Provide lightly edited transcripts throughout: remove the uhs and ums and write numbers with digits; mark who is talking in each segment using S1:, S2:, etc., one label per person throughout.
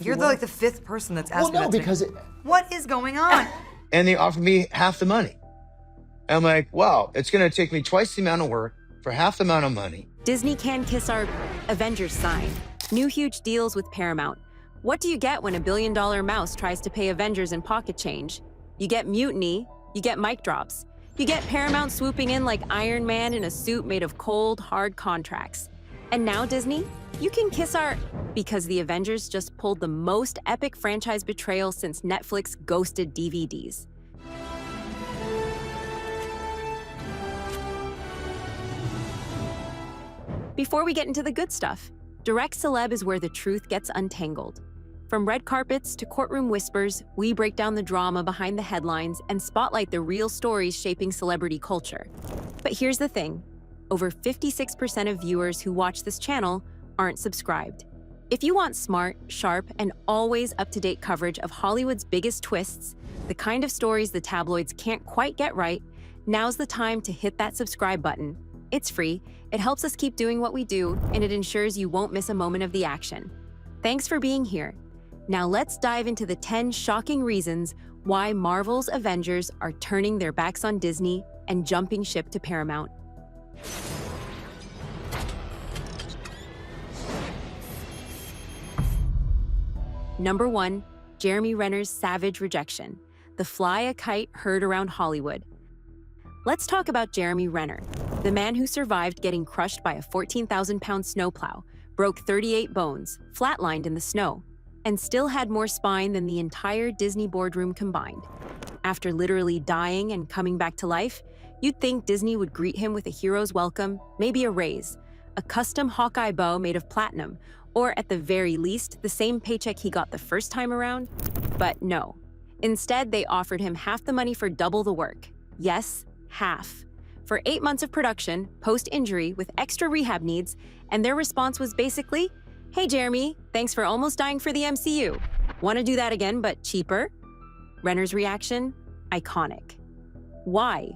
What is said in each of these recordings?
S1: You're like the fifth person that's asked me
S2: Well, no,
S1: that
S2: because
S1: what is going on?
S3: And they offered me half the money. I'm like, wow, it's going to take me twice the amount of work for half the amount of money.
S4: Disney can kiss our Avengers sign. New huge deals with Paramount. What do you get when a billion-dollar mouse tries to pay Avengers in pocket change? You get mutiny, you get mic drops. You get Paramount swooping in like Iron Man in a suit made of cold, hard contracts. And now, Disney, you can kiss our... because the Avengers just pulled the most epic franchise betrayal since Netflix ghosted DVDs. Before we get into the good stuff, Direct Celeb is where the truth gets untangled. From red carpets to courtroom whispers, we break down the drama behind the headlines and spotlight the real stories shaping celebrity culture. But here's the thing. Over 56% of viewers who watch this channel aren't subscribed. If you want smart, sharp, and always up-to-date coverage of Hollywood's biggest twists, the kind of stories the tabloids can't quite get right, now's the time to hit that subscribe button. It's free, it helps us keep doing what we do, and it ensures you won't miss a moment of the action. Thanks for being here. Now let's dive into the 10 shocking reasons why Marvel's Avengers are turning their backs on Disney and jumping ship to Paramount. Number 1, Jeremy Renner's savage rejection. The fly a kite heard around Hollywood. Let's talk about Jeremy Renner, the man who survived getting crushed by a 14,000-pound snowplow, broke 38 bones, flatlined in the snow, and still had more spine than the entire Disney boardroom combined. After literally dying and coming back to life, you'd think Disney would greet him with a hero's welcome, maybe a raise, a custom Hawkeye bow made of platinum, or at the very least, the same paycheck he got the first time around. But no. Instead, they offered him half the money for double the work. Yes, half. For 8 months of production, post-injury, with extra rehab needs, and their response was basically, "Hey Jeremy, thanks for almost dying for the MCU. Want to do that again, but cheaper?" Renner's reaction? Iconic. Why?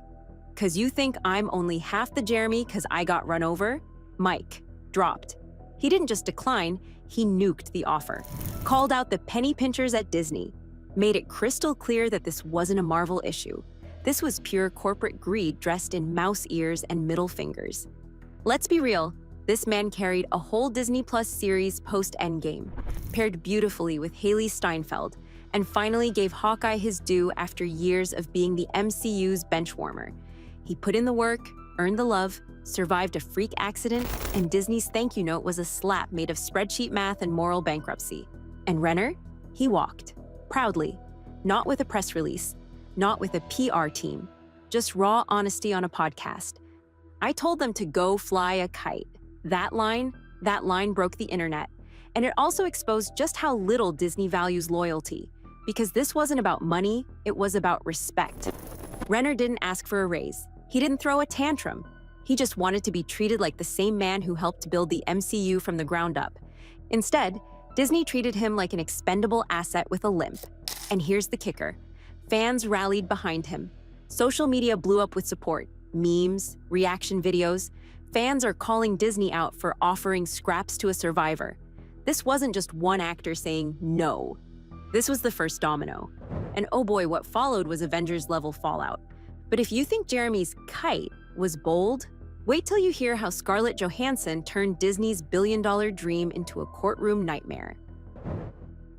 S4: 'Cause you think I'm only half the Jeremy 'cause I got run over? Mic. Dropped. He didn't just decline, he nuked the offer. Called out the penny pinchers at Disney. Made it crystal clear that this wasn't a Marvel issue. This was pure corporate greed dressed in mouse ears and middle fingers. Let's be real, this man carried a whole Disney Plus series post-Endgame, paired beautifully with Haley Steinfeld, and finally gave Hawkeye his due after years of being the MCU's benchwarmer. He put in the work, earned the love, survived a freak accident, and Disney's thank you note was a slap made of spreadsheet math and moral bankruptcy. And Renner? He walked. Proudly. Not with a press release. Not with a PR team. Just raw honesty on a podcast. I told them to go fly a kite. That line broke the internet. And it also exposed just how little Disney values loyalty. Because this wasn't about money, it was about respect. Renner didn't ask for a raise. He didn't throw a tantrum. He just wanted to be treated like the same man who helped build the MCU from the ground up. Instead, Disney treated him like an expendable asset with a limp. And here's the kicker. Fans rallied behind him. Social media blew up with support. Memes, reaction videos. Fans are calling Disney out for offering scraps to a survivor. This wasn't just one actor saying no. This was the first domino. And oh boy, what followed was Avengers-level fallout. But if you think Jeremy's kite was bold, wait till you hear how Scarlett Johansson turned Disney's billion-dollar dream into a courtroom nightmare.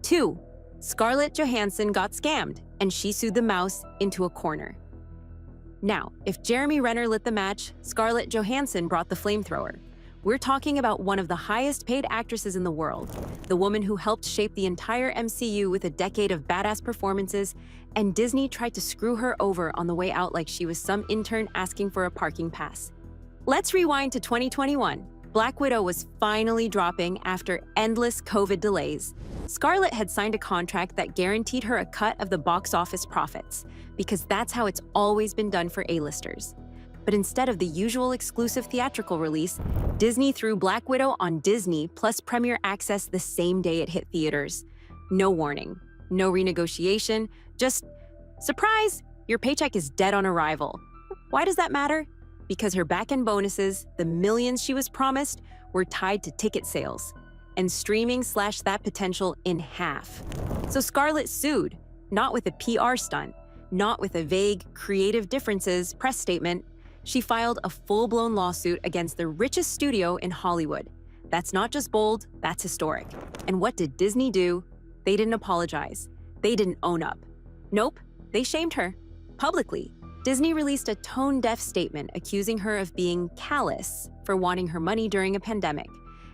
S4: 2. Scarlett Johansson got scammed, and she sued the mouse into a corner. Now, if Jeremy Renner lit the match, Scarlett Johansson brought the flamethrower. We're talking about one of the highest-paid actresses in the world, the woman who helped shape the entire MCU with a decade of badass performances, and Disney tried to screw her over on the way out like she was some intern asking for a parking pass. Let's rewind to 2021. Black Widow was finally dropping after endless COVID delays. Scarlett had signed a contract that guaranteed her a cut of the box office profits, because that's how it's always been done for A-listers. But instead of the usual exclusive theatrical release, Disney threw Black Widow on Disney plus Premier Access the same day it hit theaters. No warning, no renegotiation, just, surprise, your paycheck is dead on arrival. Why does that matter? Because her back-end bonuses, the millions she was promised, were tied to ticket sales. and streaming slashed that potential in half. So Scarlett sued, not with a PR stunt, not with a vague, creative differences press statement. She filed a full-blown lawsuit against the richest studio in Hollywood. That's not just bold, that's historic. And what did Disney do? They didn't apologize. They didn't own up. Nope, they shamed her. Publicly, Disney released a tone-deaf statement accusing her of being callous for wanting her money during a pandemic,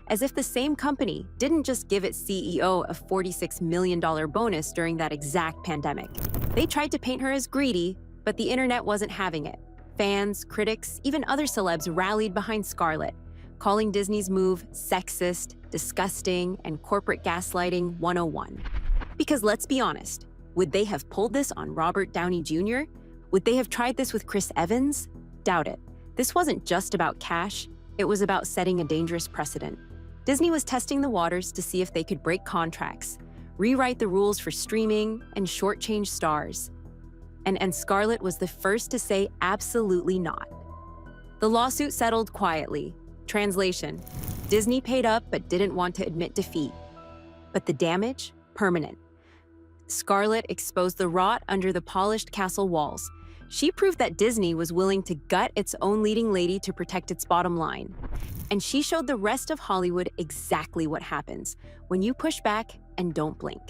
S4: as if the same company didn't just give its CEO a $46 million bonus during that exact pandemic. They tried to paint her as greedy, but the internet wasn't having it. Fans, critics, even other celebs rallied behind Scarlett, calling Disney's move sexist, disgusting, and corporate gaslighting 101. Because let's be honest, would they have pulled this on Robert Downey Jr.? Would they have tried this with Chris Evans? Doubt it. This wasn't just about cash, it was about setting a dangerous precedent. Disney was testing the waters to see if they could break contracts, rewrite the rules for streaming, and shortchange stars. And Scarlett was the first to say absolutely not. The lawsuit settled quietly. Translation: Disney paid up but didn't want to admit defeat. But the damage? Permanent. Scarlett exposed the rot under the polished castle walls. She proved that Disney was willing to gut its own leading lady to protect its bottom line. And she showed the rest of Hollywood exactly what happens when you push back and don't blink.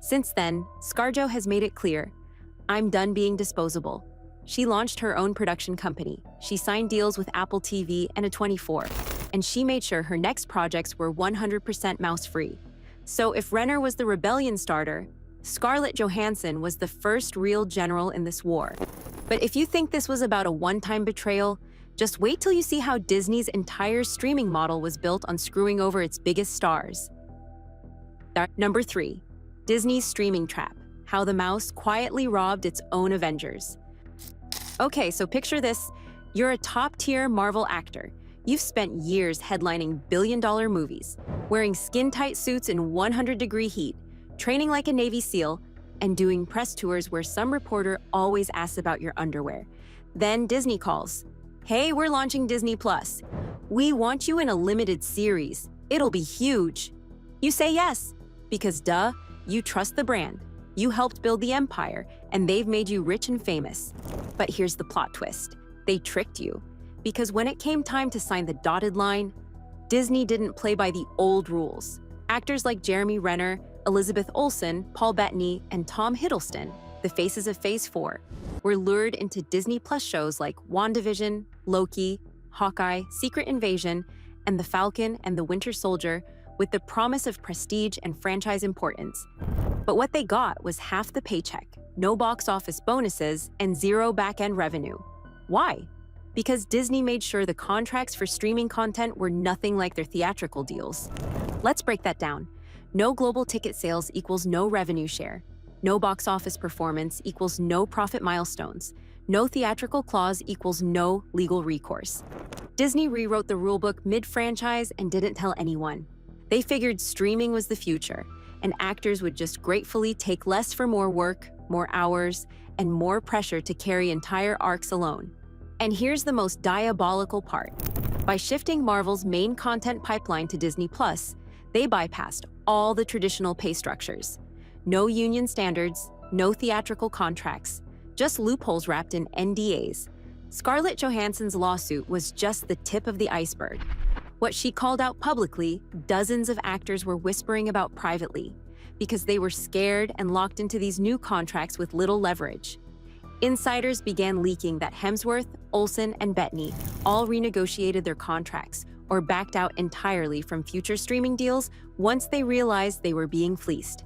S4: Since then, ScarJo has made it clear, I'm done being disposable. She launched her own production company. She signed deals with Apple TV and A24. And she made sure her next projects were 100% mouse-free. So if Renner was the rebellion starter, Scarlett Johansson was the first real general in this war. But if you think this was about a one-time betrayal, just wait till you see how Disney's entire streaming model was built on screwing over its biggest stars. Number 3, Disney's streaming trap: how the mouse quietly robbed its own Avengers. Okay, so picture this. You're a top-tier Marvel actor. You've spent years headlining billion-dollar movies, wearing skin-tight suits in 100-degree heat, training like a Navy SEAL, and doing press tours where some reporter always asks about your underwear. Then Disney calls. Hey, we're launching Disney Plus. We want you in a limited series. It'll be huge. You say yes, because duh, you trust the brand. You helped build the empire, and they've made you rich and famous. But here's the plot twist. They tricked you. Because when it came time to sign the dotted line, Disney didn't play by the old rules. Actors like Jeremy Renner, Elizabeth Olsen, Paul Bettany, and Tom Hiddleston, the faces of Phase 4, were lured into Disney Plus shows like WandaVision, Loki, Hawkeye, Secret Invasion, and The Falcon and the Winter Soldier with the promise of prestige and franchise importance. But what they got was half the paycheck, no box office bonuses, and zero back-end revenue. Why? Because Disney made sure the contracts for streaming content were nothing like their theatrical deals. Let's break that down. No global ticket sales equals no revenue share. No box office performance equals no profit milestones. No theatrical clause equals no legal recourse. Disney rewrote the rulebook mid-franchise and didn't tell anyone. They figured streaming was the future, and actors would just gratefully take less for more work, more hours, and more pressure to carry entire arcs alone. And here's the most diabolical part. By shifting Marvel's main content pipeline to Disney Plus, they bypassed all the traditional pay structures. No union standards, no theatrical contracts, just loopholes wrapped in NDAs. Scarlett Johansson's lawsuit was just the tip of the iceberg. What she called out publicly, dozens of actors were whispering about privately, because they were scared and locked into these new contracts with little leverage. Insiders began leaking that Hemsworth, Olsen, and Bettany all renegotiated their contracts or backed out entirely from future streaming deals once they realized they were being fleeced.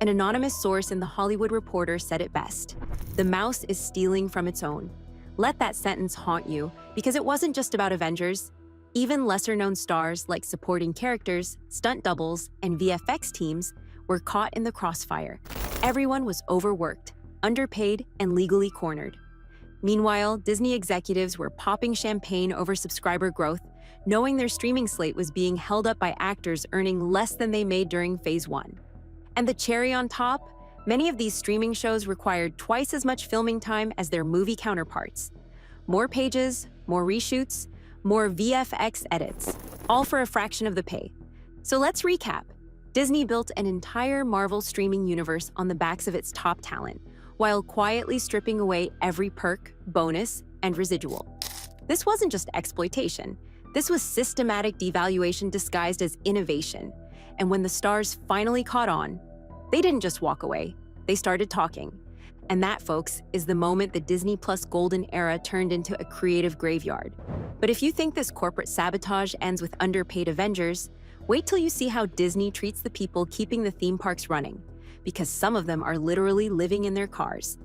S4: An anonymous source in The Hollywood Reporter said it best: "The mouse is stealing from its own." Let that sentence haunt you, because it wasn't just about Avengers. Even lesser-known stars like supporting characters, stunt doubles, and VFX teams were caught in the crossfire. Everyone was overworked, underpaid, and legally cornered. Meanwhile, Disney executives were popping champagne over subscriber growth, knowing their streaming slate was being held up by actors earning less than they made during Phase 1. And the cherry on top, many of these streaming shows required twice as much filming time as their movie counterparts. More pages, more reshoots, more VFX edits, all for a fraction of the pay. So let's recap. Disney built an entire Marvel streaming universe on the backs of its top talent, while quietly stripping away every perk, bonus, and residual. This wasn't just exploitation. This was systematic devaluation disguised as innovation. And when the stars finally caught on, they didn't just walk away, they started talking. And that, folks, is the moment the Disney Plus golden era turned into a creative graveyard. But if you think this corporate sabotage ends with underpaid Avengers, wait till you see how Disney treats the people keeping the theme parks running, because some of them are literally living in their cars.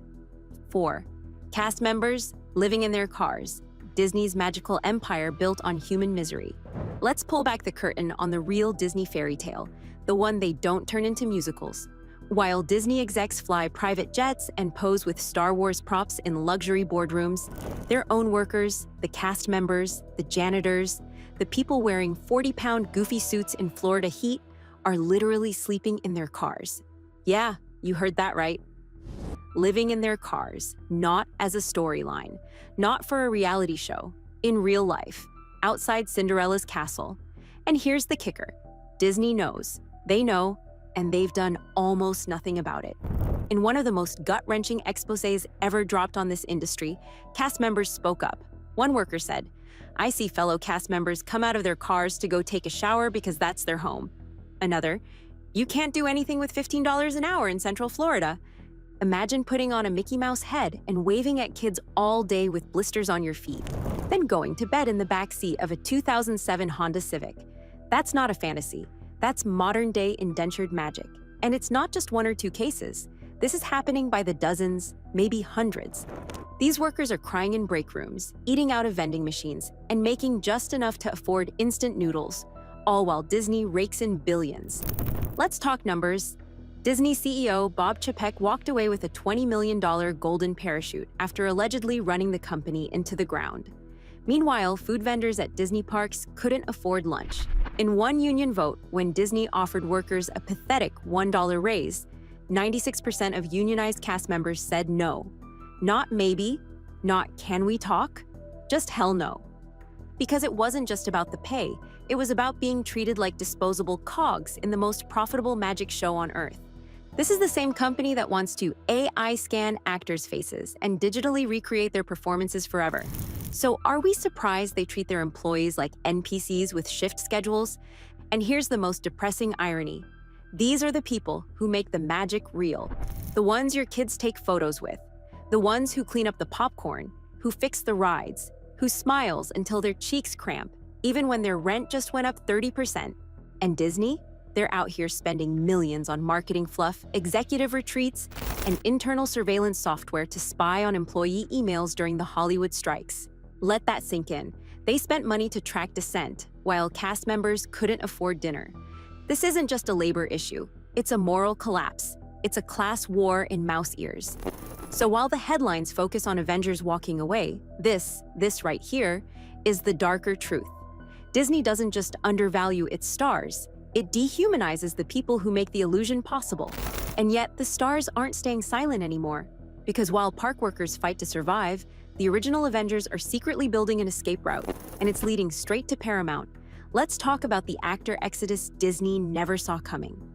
S4: 4. Cast members living in their cars. Disney's magical empire built on human misery. Let's pull back the curtain on the real Disney fairy tale, the one they don't turn into musicals. While Disney execs fly private jets and pose with Star Wars props in luxury boardrooms, their own workers, the cast members, the janitors, the people wearing 40-pound goofy suits in Florida heat are literally sleeping in their cars. Yeah, you heard that right. Living in their cars, not as a storyline, not for a reality show, in real life, outside Cinderella's castle. And here's the kicker. Disney knows, they know, and they've done almost nothing about it. In one of the most gut-wrenching exposés ever dropped on this industry, cast members spoke up. One worker said, "I see fellow cast members come out of their cars to go take a shower because that's their home." Another, "You can't do anything with $15 an hour in Central Florida." Imagine putting on a Mickey Mouse head and waving at kids all day with blisters on your feet, then going to bed in the backseat of a 2007 Honda Civic. That's not a fantasy. That's modern-day indentured magic. And it's not just one or two cases. This is happening by the dozens, maybe hundreds. These workers are crying in break rooms, eating out of vending machines, and making just enough to afford instant noodles, all while Disney rakes in billions. Let's talk numbers. Disney CEO Bob Chapek walked away with a $20 million golden parachute after allegedly running the company into the ground. Meanwhile, food vendors at Disney parks couldn't afford lunch. In one union vote, when Disney offered workers a pathetic $1 raise, 96% of unionized cast members said no. Not maybe, not can we talk, just hell no. Because it wasn't just about the pay, it was about being treated like disposable cogs in the most profitable magic show on Earth. This is the same company that wants to AI scan actors' faces and digitally recreate their performances forever. So are we surprised they treat their employees like NPCs with shift schedules? And here's the most depressing irony. These are the people who make the magic real. The ones your kids take photos with. The ones who clean up the popcorn, who fix the rides, who smiles until their cheeks cramp, even when their rent just went up 30%. And Disney? They're out here spending millions on marketing fluff, executive retreats, and internal surveillance software to spy on employee emails during the Hollywood strikes. Let that sink in. They spent money to track dissent, while cast members couldn't afford dinner. This isn't just a labor issue. It's a moral collapse. It's a class war in mouse ears. So while the headlines focus on Avengers walking away, this right here, is the darker truth. Disney doesn't just undervalue its stars, it dehumanizes the people who make the illusion possible. And yet, the stars aren't staying silent anymore. Because while park workers fight to survive, the original Avengers are secretly building an escape route, and it's leading straight to Paramount. Let's talk about the actor exodus Disney never saw coming.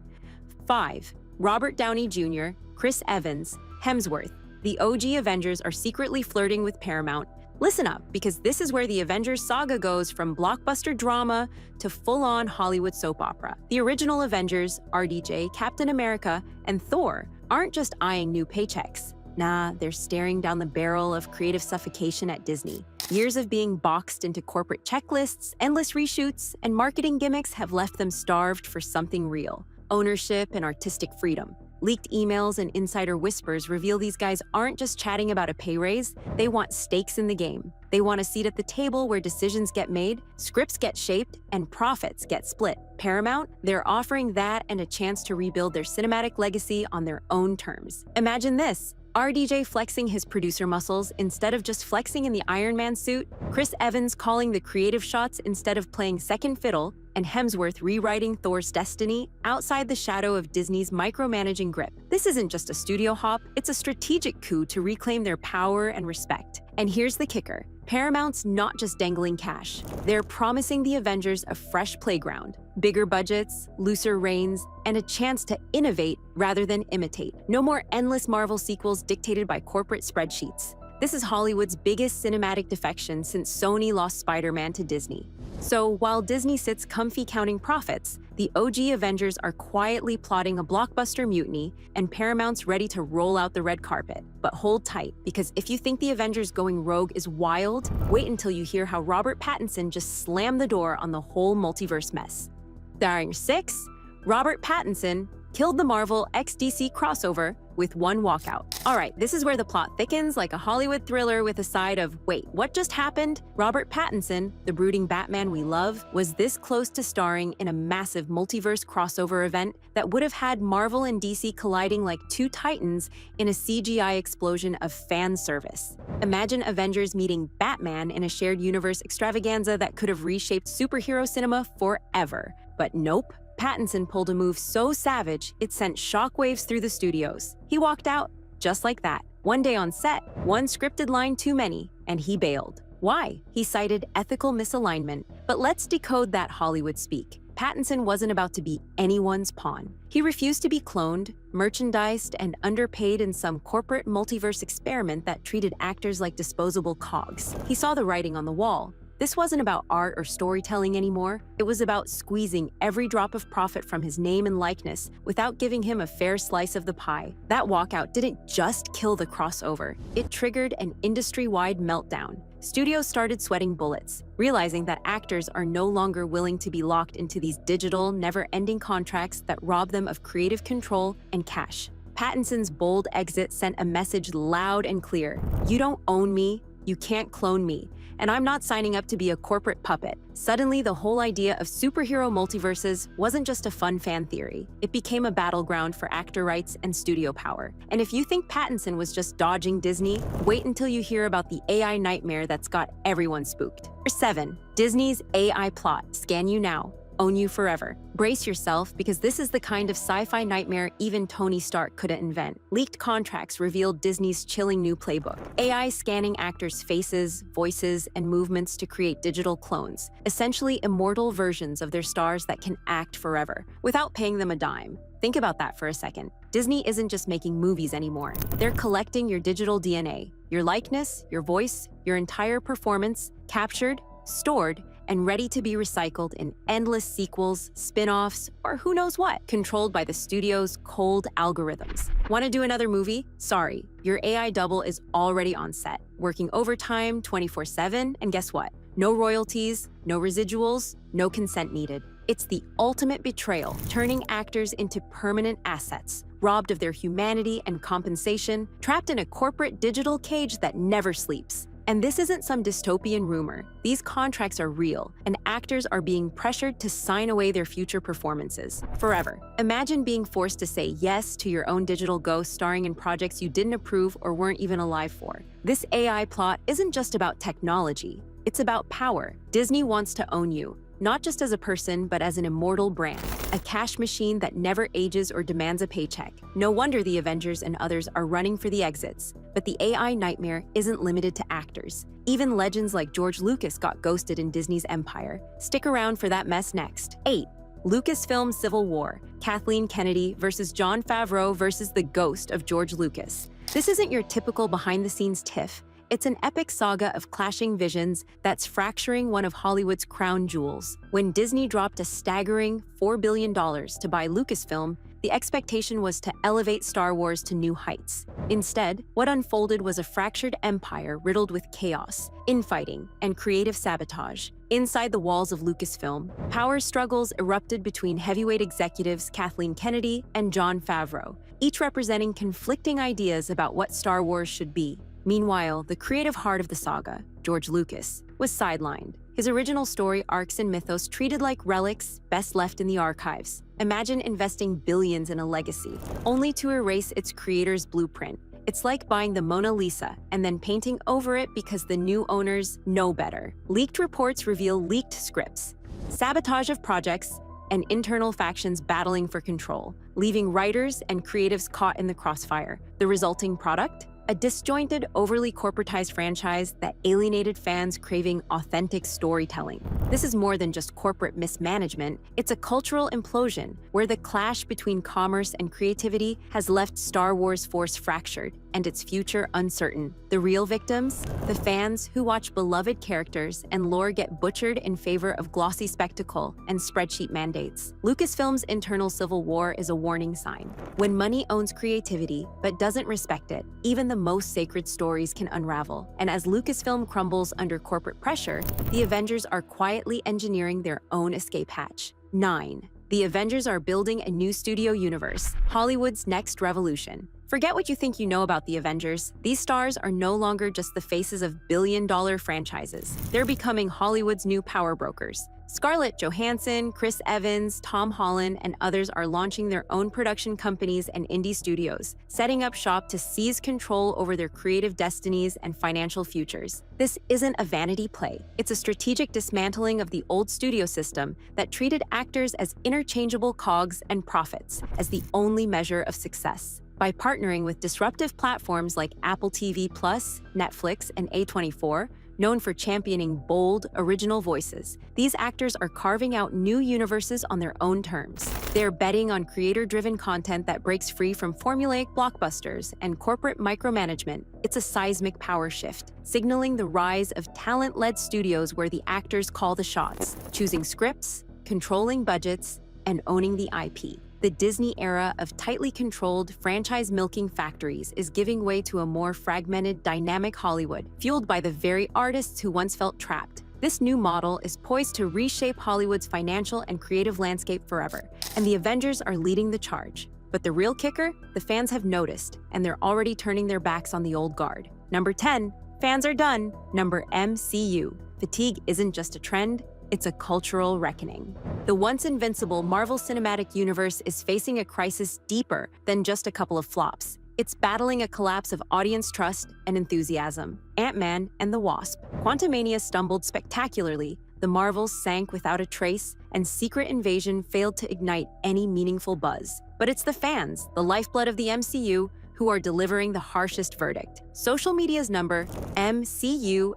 S4: 5. Robert Downey Jr., Chris Evans, Hemsworth. The OG Avengers are secretly flirting with Paramount. Listen up, because this is where the Avengers saga goes from blockbuster drama to full-on Hollywood soap opera. The original Avengers, RDJ, Captain America, and Thor aren't just eyeing new paychecks. Nah, they're staring down the barrel of creative suffocation at Disney. Years of being boxed into corporate checklists, endless reshoots, and marketing gimmicks have left them starved for something real: ownership and artistic freedom. Leaked emails and insider whispers reveal these guys aren't just chatting about a pay raise, they want stakes in the game. They want a seat at the table where decisions get made, scripts get shaped, and profits get split. Paramount, they're offering that and a chance to rebuild their cinematic legacy on their own terms. Imagine this. RDJ flexing his producer muscles instead of just flexing in the Iron Man suit, Chris Evans calling the creative shots instead of playing second fiddle, and Hemsworth rewriting Thor's destiny outside the shadow of Disney's micromanaging grip. This isn't just a studio hop, it's a strategic coup to reclaim their power and respect. And here's the kicker. Paramount's not just dangling cash. They're promising the Avengers a fresh playground, Bigger budgets, looser reins, and a chance to innovate rather than imitate. No more endless Marvel sequels dictated by corporate spreadsheets. This is Hollywood's biggest cinematic defection since Sony lost Spider-Man to Disney. So while Disney sits comfy counting profits, the OG Avengers are quietly plotting a blockbuster mutiny, and Paramount's ready to roll out the red carpet. But hold tight, because if you think the Avengers going rogue is wild, wait until you hear how Robert Pattinson just slammed the door on the whole multiverse mess. Starring 6, Robert Pattinson killed the Marvel x-DC crossover with one walkout. All right, this is where the plot thickens like a Hollywood thriller with a side of, wait, what just happened? Robert Pattinson, the brooding Batman we love, was this close to starring in a massive multiverse crossover event that would have had Marvel and DC colliding like two titans in a CGI explosion of fan service. Imagine Avengers meeting Batman in a shared universe extravaganza that could have reshaped superhero cinema forever. But nope. Pattinson pulled a move so savage, it sent shockwaves through the studios. He walked out, just like that. One day on set, one scripted line too many, and he bailed. Why? He cited ethical misalignment. But let's decode that Hollywood speak. Pattinson wasn't about to be anyone's pawn. He refused to be cloned, merchandised, and underpaid in some corporate multiverse experiment that treated actors like disposable cogs. He saw the writing on the wall. This wasn't about art or storytelling anymore. It was about squeezing every drop of profit from his name and likeness without giving him a fair slice of the pie. That walkout didn't just kill the crossover. It triggered an industry-wide meltdown. Studios started sweating bullets, realizing that actors are no longer willing to be locked into these digital, never-ending contracts that rob them of creative control and cash. Pattinson's bold exit sent a message loud and clear. You don't own me, you can't clone me, and I'm not signing up to be a corporate puppet. Suddenly, the whole idea of superhero multiverses wasn't just a fun fan theory. It became a battleground for actor rights and studio power. And if you think Pattinson was just dodging Disney, wait until you hear about the AI nightmare that's got everyone spooked. 7. Disney's AI plot. Scan you now. Own you forever. Brace yourself, because this is the kind of sci-fi nightmare even Tony Stark couldn't invent. Leaked contracts revealed Disney's chilling new playbook. AI scanning actors' faces, voices, and movements to create digital clones, essentially immortal versions of their stars that can act forever, without paying them a dime. Think about that for a second. Disney isn't just making movies anymore. They're collecting your digital DNA, your likeness, your voice, your entire performance, captured, stored, and ready to be recycled in endless sequels, spin-offs, or who knows what, controlled by the studio's cold algorithms. Want to do another movie? Sorry, your AI double is already on set, working overtime 24/7, and guess what? No royalties, no residuals, no consent needed. It's the ultimate betrayal, turning actors into permanent assets, robbed of their humanity and compensation, trapped in a corporate digital cage that never sleeps. And this isn't some dystopian rumor. These contracts are real, and actors are being pressured to sign away their future performances forever. Imagine being forced to say yes to your own digital ghost starring in projects you didn't approve or weren't even alive for. This AI plot isn't just about technology. It's about power. Disney wants to own you, not just as a person, but as an immortal brand, a cash machine that never ages or demands a paycheck. No wonder the Avengers and others are running for the exits. But the AI nightmare isn't limited to actors. Even legends like George Lucas got ghosted in Disney's empire. Stick around for that mess next. 8. Lucasfilm Civil War. Kathleen Kennedy versus Jon Favreau versus the ghost of George Lucas. This isn't your typical behind-the-scenes tiff. It's an epic saga of clashing visions that's fracturing one of Hollywood's crown jewels. When Disney dropped a staggering $4 billion to buy Lucasfilm, the expectation was to elevate Star Wars to new heights. Instead, what unfolded was a fractured empire riddled with chaos, infighting, and creative sabotage. Inside the walls of Lucasfilm, power struggles erupted between heavyweight executives Kathleen Kennedy and Jon Favreau, each representing conflicting ideas about what Star Wars should be. Meanwhile, the creative heart of the saga, George Lucas, was sidelined. His original story arcs and mythos treated like relics best left in the archives. Imagine investing billions in a legacy, only to erase its creator's blueprint. It's like buying the Mona Lisa and then painting over it because the new owners know better. Leaked reports reveal leaked scripts, sabotage of projects, and internal factions battling for control, leaving writers and creatives caught in the crossfire. The resulting product? a disjointed, overly corporatized franchise that alienated fans craving authentic storytelling. This is more than just corporate mismanagement, it's a cultural implosion where the clash between commerce and creativity has left Star Wars Force fractured and its future uncertain. The real victims? The fans who watch beloved characters and lore get butchered in favor of glossy spectacle and spreadsheet mandates. Lucasfilm's internal civil war is a warning sign. When money owns creativity but doesn't respect it, even the most sacred stories can unravel. And as Lucasfilm crumbles under corporate pressure, the Avengers are quietly engineering their own escape hatch. 9. The Avengers are building a new studio universe, Hollywood's next revolution. Forget what you think you know about the Avengers. These stars are no longer just the faces of billion-dollar franchises. They're becoming Hollywood's new power brokers. Scarlett Johansson, Chris Evans, Tom Holland, and others are launching their own production companies and indie studios, setting up shop to seize control over their creative destinies and financial futures. This isn't a vanity play. It's a strategic dismantling of the old studio system that treated actors as interchangeable cogs and profits as the only measure of success. By partnering with disruptive platforms like Apple TV+, Netflix, and A24, known for championing bold, original voices, these actors are carving out new universes on their own terms. They're betting on creator-driven content that breaks free from formulaic blockbusters and corporate micromanagement. It's a seismic power shift, signaling the rise of talent-led studios where the actors call the shots, choosing scripts, controlling budgets, and owning the IP. The Disney era of tightly controlled, franchise-milking factories is giving way to a more fragmented, dynamic Hollywood, fueled by the very artists who once felt trapped. This new model is poised to reshape Hollywood's financial and creative landscape forever, and the Avengers are leading the charge. But the real kicker? The fans have noticed, and they're already turning their backs on the old guard. Number 10, fans are done. Number MCU. Fatigue isn't just a trend, it's a cultural reckoning. The once invincible Marvel Cinematic Universe is facing a crisis deeper than just a couple of flops. It's battling a collapse of audience trust and enthusiasm. Ant-Man and the Wasp. Quantumania stumbled spectacularly, the Marvels sank without a trace, and Secret Invasion failed to ignite any meaningful buzz. But it's the fans, the lifeblood of the MCU, who are delivering the harshest verdict. Social media's number, MCUFATIGUE,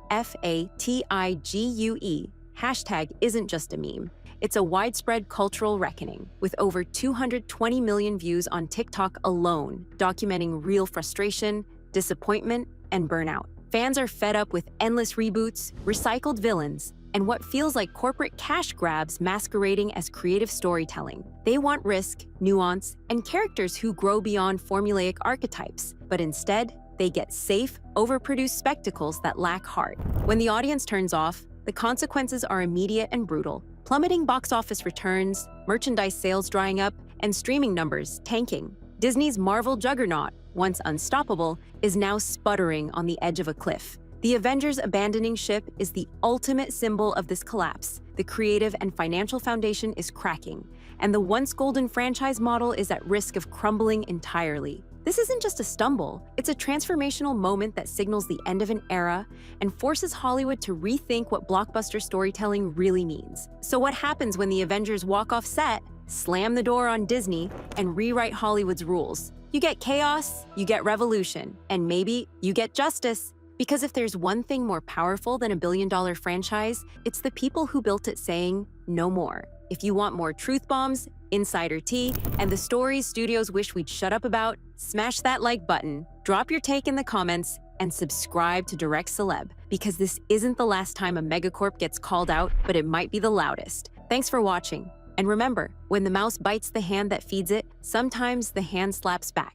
S4: hashtag isn't just a meme. It's a widespread cultural reckoning, with over 220 million views on TikTok alone, documenting real frustration, disappointment, and burnout. Fans are fed up with endless reboots, recycled villains, and what feels like corporate cash grabs masquerading as creative storytelling. They want risk, nuance, and characters who grow beyond formulaic archetypes, but instead, they get safe, overproduced spectacles that lack heart. When the audience turns off, the consequences are immediate and brutal. Plummeting box office returns, merchandise sales drying up, and streaming numbers tanking. Disney's Marvel juggernaut, once unstoppable, is now sputtering on the edge of a cliff. The Avengers abandoning ship is the ultimate symbol of this collapse. The creative and financial foundation is cracking, and the once golden franchise model is at risk of crumbling entirely. This isn't just a stumble, it's a transformational moment that signals the end of an era and forces Hollywood to rethink what blockbuster storytelling really means. So what happens when the Avengers walk off set, slam the door on Disney, and rewrite Hollywood's rules? You get chaos, you get revolution, and maybe you get justice. Because if there's one thing more powerful than a billion-dollar franchise, it's the people who built it saying, no more. If you want more truth bombs, insider tea, and the stories studios wish we'd shut up about, smash that like button, drop your take in the comments, and subscribe to Direct Celeb, because this isn't the last time a megacorp gets called out, but it might be the loudest. Thanks for watching. And remember, when the mouse bites the hand that feeds it, sometimes the hand slaps back.